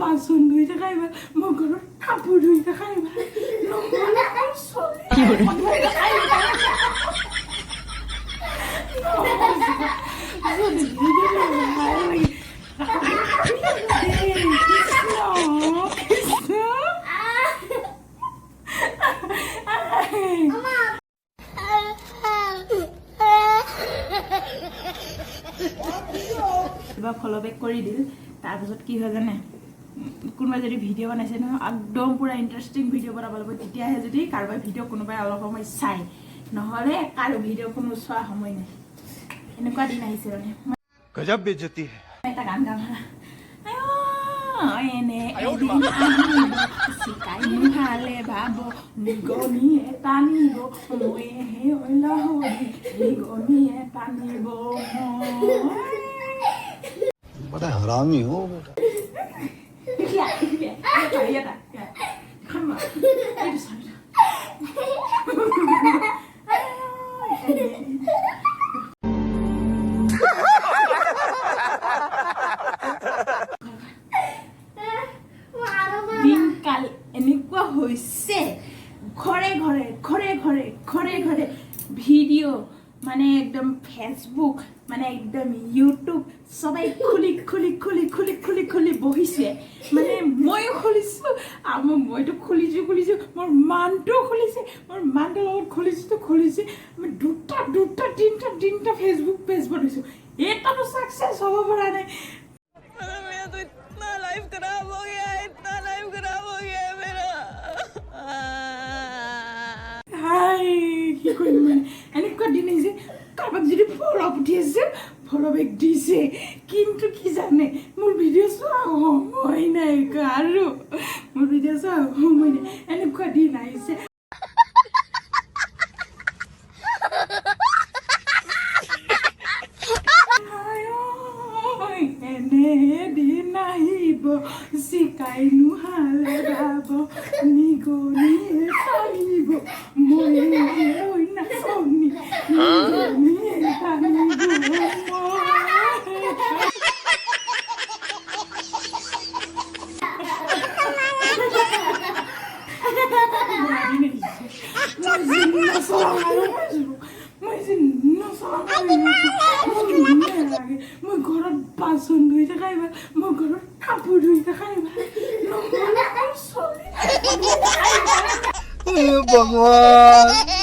বাচন ধুই থাকাই ভাল মোৰ ঘৰত কাপোৰ ধুই থাকাই ভাল ফলো বেক কৰি দিল তাৰপিছত কি হয় জানে কোনোবাই যদি ভিডিঅ' বনাইছে নহয় একদম পুৰা ইণ্টাৰেষ্টিং ভিডিঅ' বনাব লাগিব তেতিয়াহে যদি কাৰোবাৰ ভিডিঅ' কোনোবাই অলপ সময় চাই নহ'লে কাৰো ভিডিঅ' কোনো চোৱা সময় নাই এনেকুৱা দিন আহিছে মানে গজব বেজতি এটা গান গাম এনে চিকাই ভালে ভাব নিগনিয়ে টানিব ময়েহে নিগনিয়ে টানিব बड़ा हरामी हो बेटा দিনকাল এনেকুৱা হৈছে ঘৰে ঘৰে ঘৰে ঘৰে ঘৰে ঘৰে ভিডিঅ' মানে একদম ফেচবুক মানে একদম ইউটিউব সবাই খুলি খুলি খুলি খুলি খুলি খুলি বহিছে মানে ময়ো খুলিছোঁ আৰু মইতো খুলিছোঁ মোৰ মানটোও খুলিছে মোৰ মানটোৰ লগত খুলিছে আমি দুটা তিনিটা ফেচবুক পেজ বনাইছোঁ এটাতো ছাকচেছ হ'ব পৰা নাই কি কৰিম মানে এনেকুৱা দিন আহিছে কাৰোবাক যদি ফলো উঠি আছে ফলো বেক দিছে কিন্তু কি জানে মোৰ ভিডিঅ' চোৱা সময় নাই আৰু মোৰ ভিডিঅ' চোৱা সময় নাই এনেকুৱা দিন আহিছে এনে দিন আহিব চিকাই নোহালে গাব নিগনিয়ে টানিব মই নাচনি নিগনিয়ে টানিব মই ঘৰত বাচন ধুই থাকাই ভাল মই ঘৰত কাপোৰ ধুই থাকাই ভাল भगवान